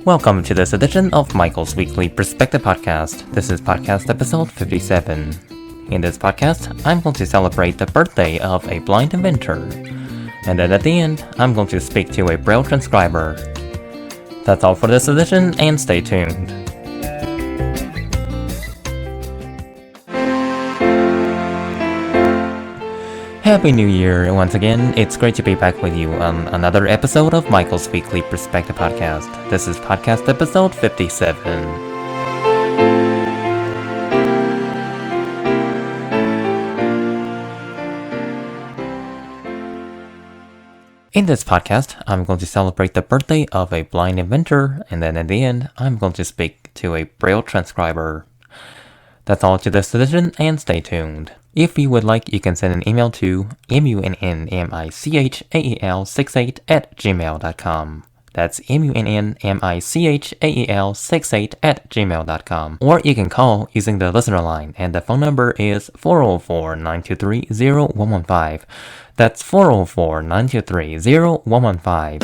Welcome to this edition of Michael's Weekly Perspective Podcast. This is podcast episode 57. In this podcast, I'm going to celebrate the birthday of a blind inventor. And then at the end, I'm going to speak to a Braille Transcriber. That's all for this edition, and stay tuned. Happy New Year once again. It's great to be back with you on another episode of Michael's Weekly Perspective Podcast. This is podcast episode 57. In this podcast, I'm going to celebrate the birthday of a blind inventor, and then at the end, I'm going to speak to a Braille Transcriber. That's all to this edition, and stay tuned. If you would like, you can send an email to munnmichael68@gmail.com. That's munnmichael68@gmail.com. Or you can call using the listener line, and the phone number is 404-923-0115. That's 404-923-0115.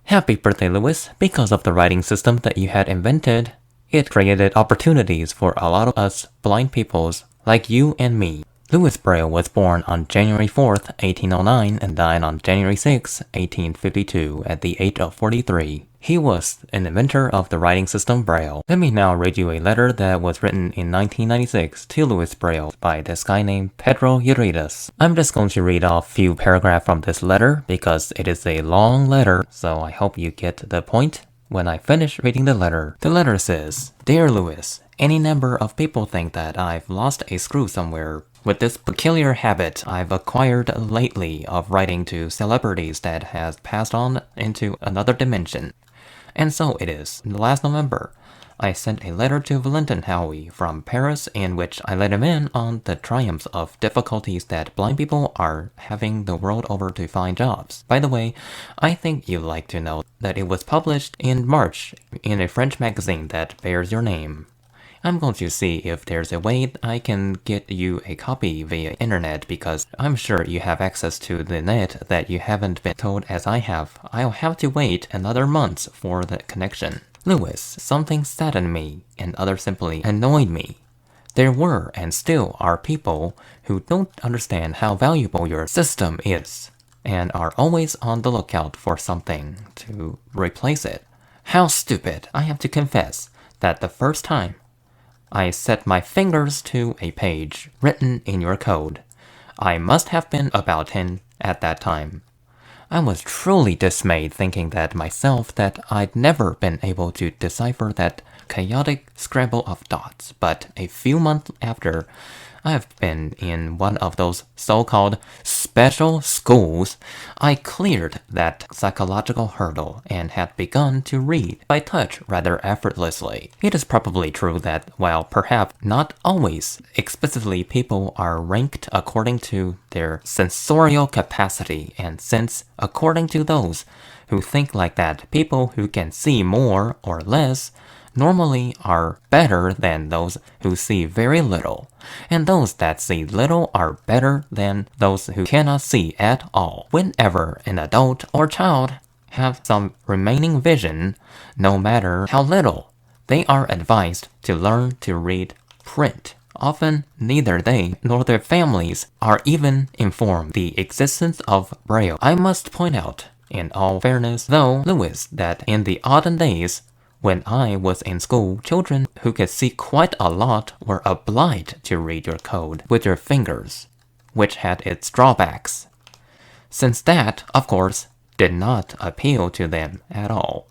Happy birthday, Louis. Because of the writing system that you had invented, it created opportunities for a lot of us blind peoples like you and me. Louis Braille was born on January 4th, 1809 and died on January 6, 1852 at the age of 43. He was an inventor of the writing system Braille. Let me now read you a letter that was written in 1996 to Louis Braille by this guy named Pedro Uridas. I'm just going to read off a few paragraphs from this letter because it is a long letter, so I hope you get the point when I finish reading the letter. The letter says, "Dear Louis, any number of people think that I've lost a screw somewhere. With this peculiar habit I've acquired lately of writing to celebrities that has passed on into another dimension. And so it is. Last November, I sent a letter to Valentin Howie from Paris in which I let him in on the triumphs of difficulties that blind people are having the world over to find jobs. By the way, I think you'd like to know that it was published in March in a French magazine that bears your name. I'm going to see if there's a way I can get you a copy via internet because I'm sure you have access to the net that you haven't been told as I have. I'll have to wait another month for the connection. Louis, something saddened me and others simply annoyed me. There were and still are people who don't understand how valuable your system is and are always on the lookout for something to replace it. How stupid, I have to confess that the first time I set my fingers to a page written in your code. I must have been about 10 at that time. I was truly dismayed thinking that myself that I'd never been able to decipher that chaotic scramble of dots, but a few months after I've been in one of those so-called special schools, I cleared that psychological hurdle and had begun to read by touch rather effortlessly. It is probably true that while perhaps not always explicitly people are ranked according to their sensorial capacity and sense according to those who think like that, people who can see more or less normally are better than those who see very little, and those that see little are better than those who cannot see at all. Whenever an adult or child have some remaining vision, no matter how little, they are advised to learn to read print. Often, neither they nor their families are even informed the existence of Braille. I must point out, in all fairness, though, Louis, that in the olden days, when I was in school, children who could see quite a lot were obliged to read your code with their fingers, which had its drawbacks. Since that, of course, did not appeal to them at all.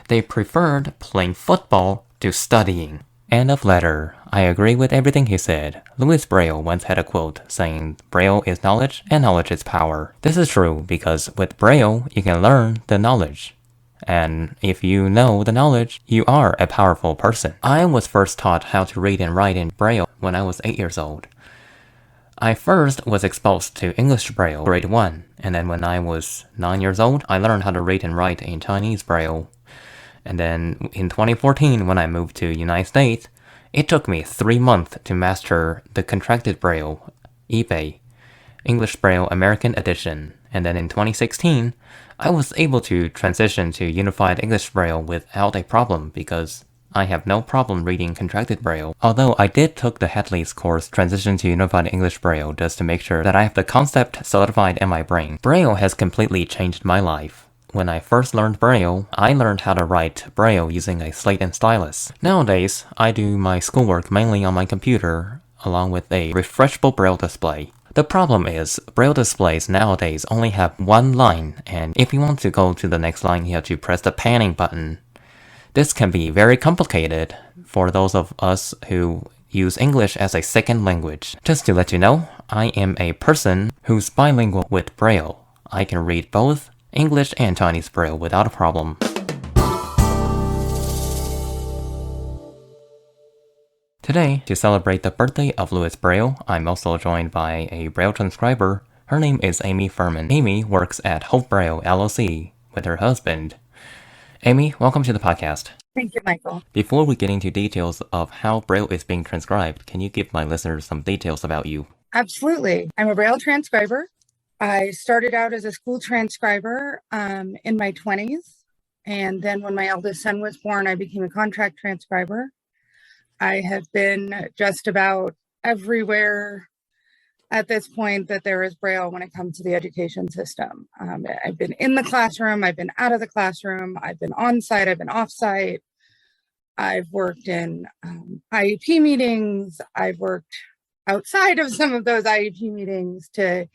They preferred playing football to studying. End of letter. I agree with everything he said. Louis Braille once had a quote saying, "Braille is knowledge and knowledge is power." This is true because with Braille, you can learn the knowledge And if you know the knowledge, you are a powerful person. I was first taught how to read and write in Braille when I was 8 years old. I first was exposed to English Braille, grade 1, and then when I was 9 years old, I learned how to read and write in Chinese Braille. And then in 2014, when I moved to United States, it took me 3 months to master the contracted Braille, eBay, English Braille American Edition. And then in 2016, I was able to transition to Unified English Braille without a problem because I have no problem reading contracted Braille. Although I did took the Hadley's course Transition to Unified English Braille just to make sure that I have the concept solidified in my brain. Braille has completely changed my life. When I first learned Braille, I learned how to write Braille using a slate and stylus. Nowadays, I do my schoolwork mainly on my computer, along with a refreshable Braille display. The problem is, Braille displays nowadays only have one line, and if you want to go to the next line, you have to press the panning button. This can be very complicated for those of us who use English as a second language. Just to let you know, I am a person who's bilingual with Braille. I can read both English and Chinese Braille without a problem. Today, to celebrate the birthday of Louis Braille, I'm also joined by a Braille transcriber. Her name is Amy Ferman. Amy works at Hope Braille LLC with her husband. Amy, welcome to the podcast. Thank you, Michael. Before we get into details of how Braille is being transcribed, can you give my listeners some details about you? Absolutely. I'm a Braille transcriber. I started out as a school transcriber in my 20s. And then when my eldest son was born, I became a contract transcriber. I have been just about everywhere at this point that there is Braille when it comes to the education system. I've been in the classroom, I've been out of the classroom, I've been on site, I've been off site. I've worked in IEP meetings, I've worked outside of some of those IEP meetings to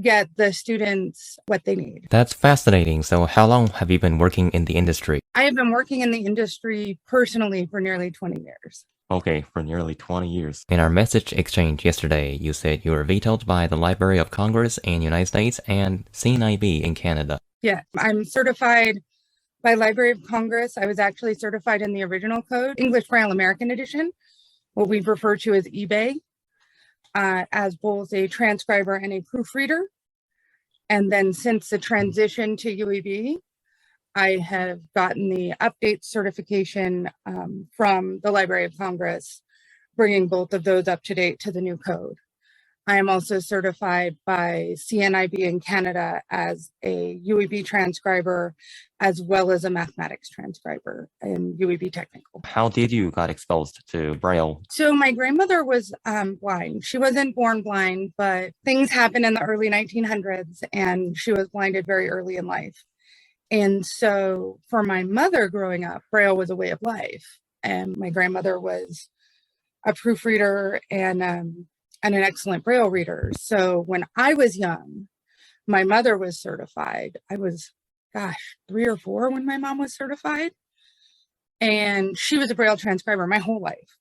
get the students what they need. That's fascinating. So how long have you been working in the industry? I have been working in the industry personally for nearly 20 years. Okay, for nearly 20 years. In our message exchange yesterday, you said you were vetoed by the Library of Congress in the United States and CNIB in Canada. Yeah, I'm certified by Library of Congress. I was actually certified in the original code, English Braille American Edition, what we refer to as eBay, as both a transcriber and a proofreader. And then since the transition to UEB, I have gotten the update certification from the Library of Congress, bringing both of those up to date to the new code. I am also certified by CNIB in Canada as a UEB transcriber, as well as a mathematics transcriber in UEB technical. How did you got exposed to Braille? So my grandmother was blind. She wasn't born blind, but things happened in the early 1900s and she was blinded very early in life. And so for my mother growing up, Braille was a way of life. And my grandmother was a proofreader and an excellent Braille reader. So when I was young, my mother was certified. I was, 3 or 4 when my mom was certified. And she was a Braille transcriber my whole life.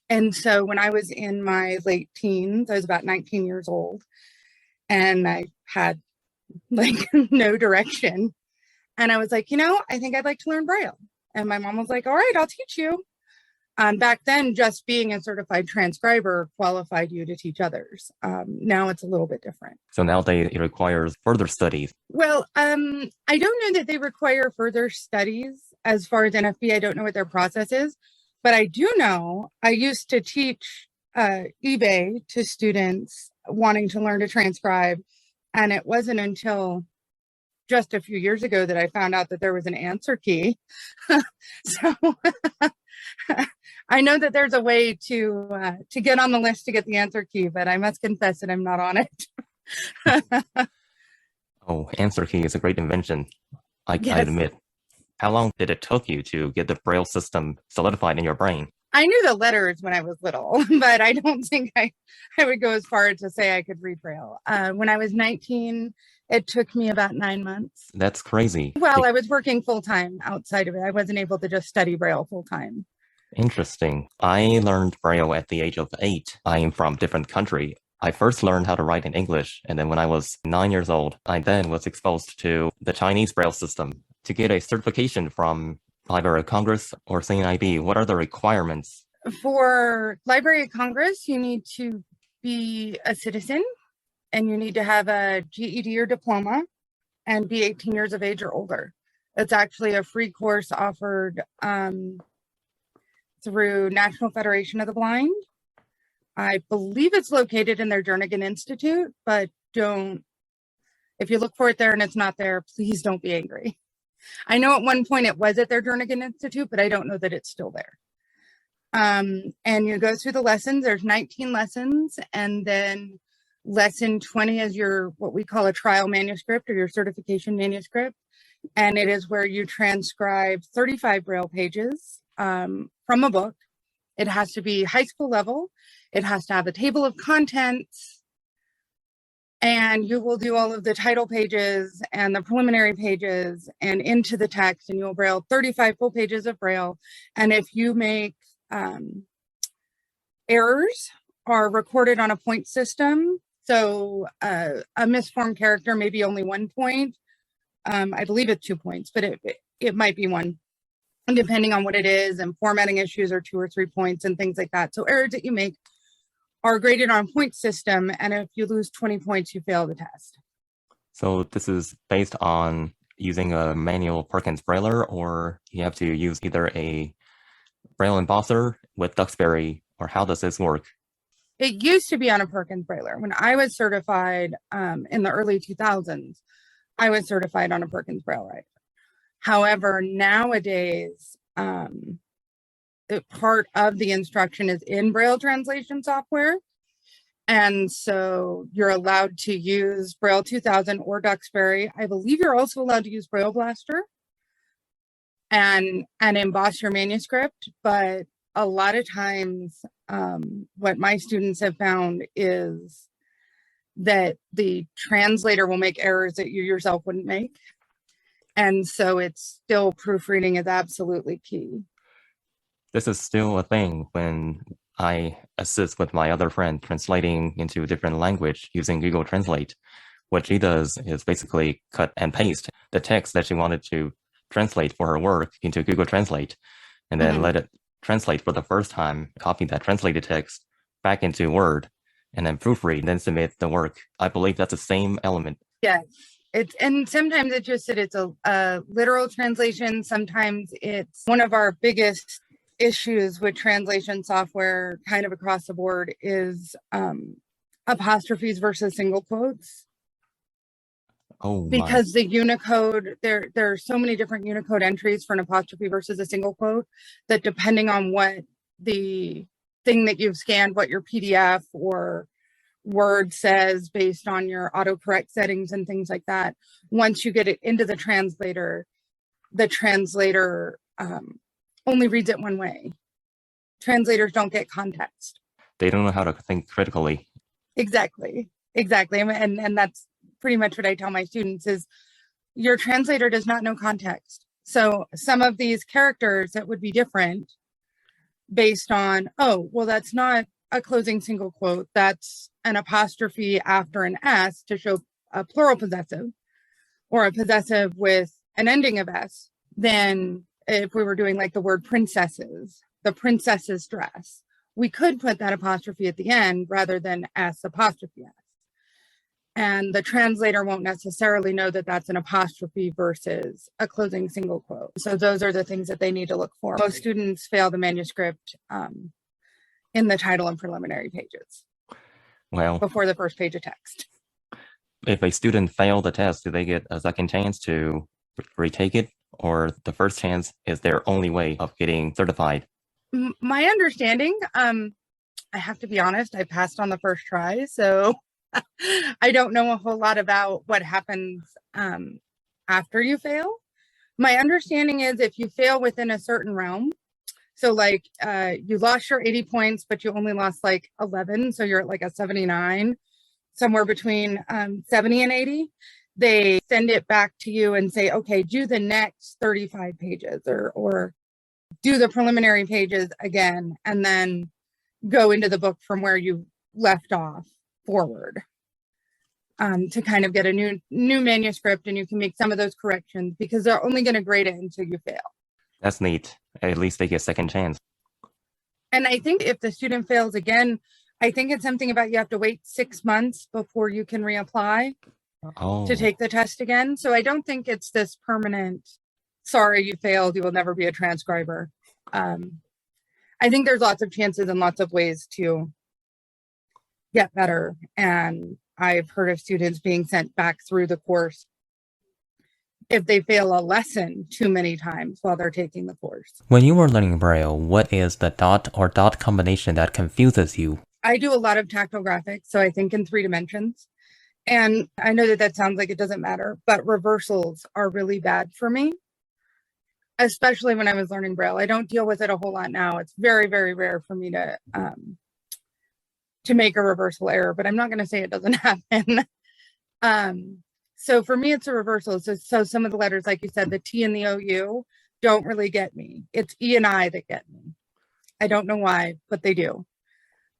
And so when I was in my late teens, I was about 19 years old, and I had no direction. And I was like, I think I'd like to learn Braille. And my mom was like, all right, I'll teach you. Back then, just being a certified transcriber qualified you to teach others. Now it's a little bit different. So nowadays it requires further studies. Well, I don't know that they require further studies as far as NFB. I don't know what their process is, but I do know I used to teach eBay to students wanting to learn to transcribe. And it wasn't until just a few years ago that I found out that there was an answer key. So I know that there's a way to get on the list to get the answer key, but I must confess that I'm not on it. Oh, answer key is a great invention. I Yes. admit. How long did it take you to get the Braille system solidified in your brain? I knew the letters when I was little, but I don't think I would go as far as to say I could read Braille. When I was 19, it took me about 9 months. That's crazy. Well, I was working full-time outside of it. I wasn't able to just study Braille full-time. Interesting. I learned Braille at the age of 8. I am from a different country. I first learned how to write in English, and then when I was 9 years old, I then was exposed to the Chinese Braille system To get a certification from Library of Congress or CNIB, what are the requirements? For Library of Congress, you need to be a citizen and you need to have a GED or diploma and be 18 years of age or older. It's actually a free course offered through National Federation of the Blind. I believe it's located in their Jernigan Institute, but if you look for it there and it's not there, please don't be angry. I know at one point it was at their Jernigan Institute, but I don't know that it's still there. And you go through the lessons. There's 19 lessons, and then lesson 20 is your what we call a trial manuscript or your certification manuscript, and it is where you transcribe 35 Braille pages from a book. It has to be high school level. It has to have a table of contents, and you will do all of the title pages and the preliminary pages and into the text, and you'll Braille 35 full pages of Braille. And if you make errors are recorded on a point system. So a misformed character may be only 1 point. I believe it's 2 points, but it might be 1, depending on what it is, and formatting issues are 2 or 3 points and things like that. So errors that you make are graded on a point system, and if you lose 20 points, you fail the test. So this is based on using a manual Perkins Brailler, or you have to use either a Braille embosser with Duxbury, or how does this work? It used to be on a Perkins Brailler. When I was certified in the early 2000s, I was certified on a Perkins Braille writer. However, nowadays, part of the instruction is in Braille translation software. And so you're allowed to use Braille 2000 or Duxbury. I believe you're also allowed to use Braille Blaster and emboss your manuscript. But a lot of times, what my students have found is that the translator will make errors that you yourself wouldn't make. And so it's still, proofreading is absolutely key. This is still a thing when I assist with my other friend translating into a different language using Google Translate. What she does is basically cut and paste the text that she wanted to translate for her work into Google Translate, and then let it translate for the first time, copy that translated text back into Word, and then proofread, then submit the work. I believe that's the same element. Yes. And sometimes it's just that it's a literal translation. Sometimes it's one of our biggest issues with translation software kind of across the board is apostrophes versus single quotes. Oh my. Because the Unicode, there are so many different Unicode entries for an apostrophe versus a single quote that depending on what the thing that you've scanned, what your PDF or Word says based on your autocorrect settings and things like that, once you get it into the translator only reads it one way. Translators don't get context. They don't know how to think critically. Exactly. And that's pretty much what I tell my students is your translator does not know context. So some of these characters that would be different based on, oh, well, that's not a closing single quote. That's an apostrophe after an S to show a plural possessive or a possessive with an ending of S. Then if we were doing like the word princesses, the princess's dress, we could put that apostrophe at the end rather than S apostrophe S. And the translator won't necessarily know that that's an apostrophe versus a closing single quote. So those are the things that they need to look for. Most students fail the manuscript in the title and preliminary pages. Well, before the first page of text. If a student failed the test, do they get a second chance to retake it? Or the first chance is their only way of getting certified? My understanding, I have to be honest, I passed on the first try, so I don't know a whole lot about what happens after you fail. My understanding is if you fail within a certain realm, so like you lost your 80 points, but you only lost like 11, so you're at like a 79, somewhere between 70 and 80, they send it back to you and say, okay, do the next 35 pages or do the preliminary pages again, and then go into the book from where you left off forward. to kind of get a new manuscript, and you can make some of those corrections because they're only going to grade it until you fail. That's neat. At least they get a second chance. And I think if the student fails again, I think it's something about you have to wait 6 months before you can reapply to take the test again. So I don't think it's this permanent, sorry, you failed, you will never be a transcriber. I think there's lots of chances and lots of ways to get better. And I've heard of students being sent back through the course if they fail a lesson too many times while they're taking the course. When you were learning Braille, what is the dot or dot combination that confuses you? I do a lot of tactile graphics, so I think in 3 dimensions. And I know that sounds like it doesn't matter, but reversals are really bad for me, especially when I was learning Braille. I don't deal with it a whole lot now. It's very, very rare for me to make a reversal error, but I'm not going to say it doesn't happen. So for me, it's a reversal. So some of the letters, like you said, the T and the OU don't really get me. It's E and I that get me. I don't know why, but they do.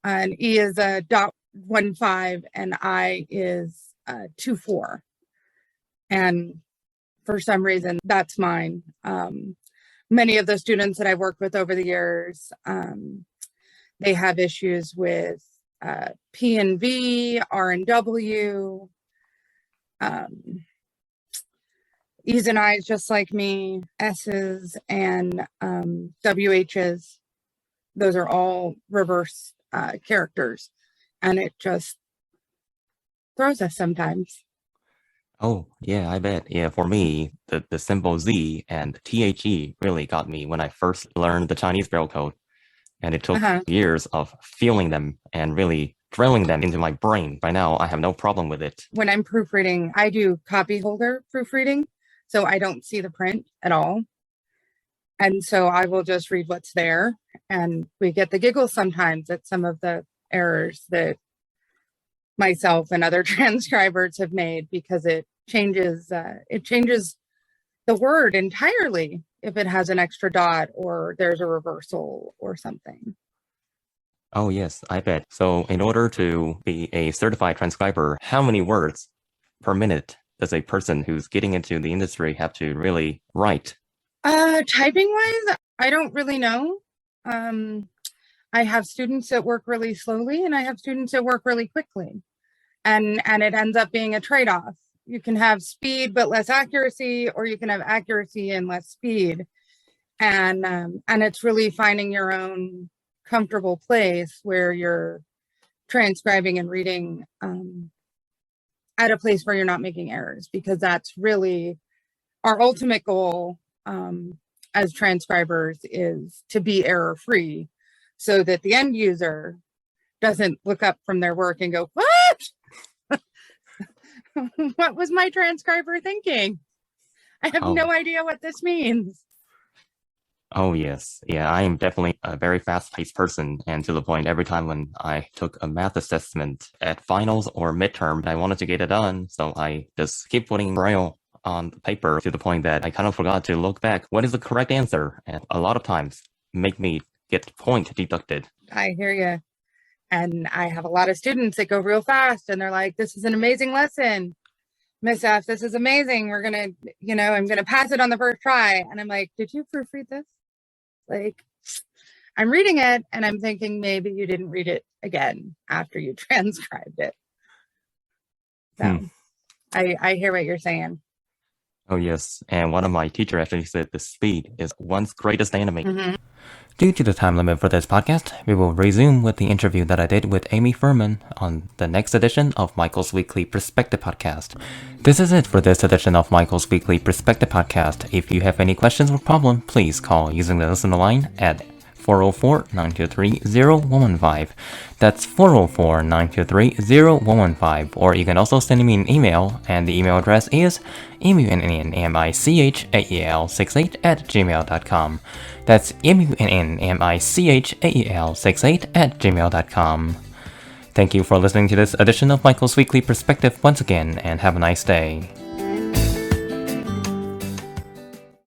And E is a .15 and I is 2.4. And for some reason, that's mine. Many of the students that I've worked with over the years, they have issues with P and V, R and W, E's and I's just like me, S's and WH's. Those are all reverse characters, and it just throws us sometimes. Oh, yeah, I bet. Yeah, for me, the symbol Z and THE really got me when I first learned the Chinese Braille code. And it took years of feeling them and really drilling them into my brain. By now, I have no problem with it. When I'm proofreading, I do copy holder proofreading, so I don't see the print at all. And so I will just read what's there. And we get the giggles sometimes at some of the errors that myself and other transcribers have made, because it changes the word entirely if it has an extra dot or there's a reversal or something. Oh, yes, I bet. So in order to be a certified transcriber, how many words per minute does a person who's getting into the industry have to really write? Typing wise, I don't really know. I have students that work really slowly and I have students that work really quickly. And it ends up being a trade-off. You can have speed but less accuracy, or you can have accuracy and less speed. And it's really finding your own comfortable place where you're transcribing and reading at a place where you're not making errors, because that's really our ultimate goal as transcribers, is to be error-free, so that the end user doesn't look up from their work and go, what? What was my transcriber thinking? I have no idea what this means. Oh, yes. Yeah, I am definitely a very fast-paced person, and to the point every time when I took a math assessment at finals or midterm, I wanted to get it done, so I just keep putting Braille on the paper to the point that I kind of forgot to look back. What is the correct answer? And a lot of times make me get point deducted. I hear you. And I have a lot of students that go real fast and they're like, this is an amazing lesson, Miss F, this is amazing. We're going to, I'm going to pass it on the first try. And I'm like, did you proofread this? Like, I'm reading it and I'm thinking maybe you didn't read it again after you transcribed it. So I hear what you're saying. Oh, yes. And one of my teachers actually said the speed is one's greatest enemy. Mm-hmm. Due to the time limit for this podcast, we will resume with the interview that I did with Amy Ferman on the next edition of Michael's Weekly Perspective Podcast. This is it for this edition of Michael's Weekly Perspective Podcast. If you have any questions or problem, please call using the listener line at 404-923-0115. That's 404-923-0115. Or you can also send me an email, and the email address is munnmichael68@gmail.com. That's munnmichael68@gmail.com. Thank you for listening to this edition of Michael's Weekly Perspective once again, and have a nice day.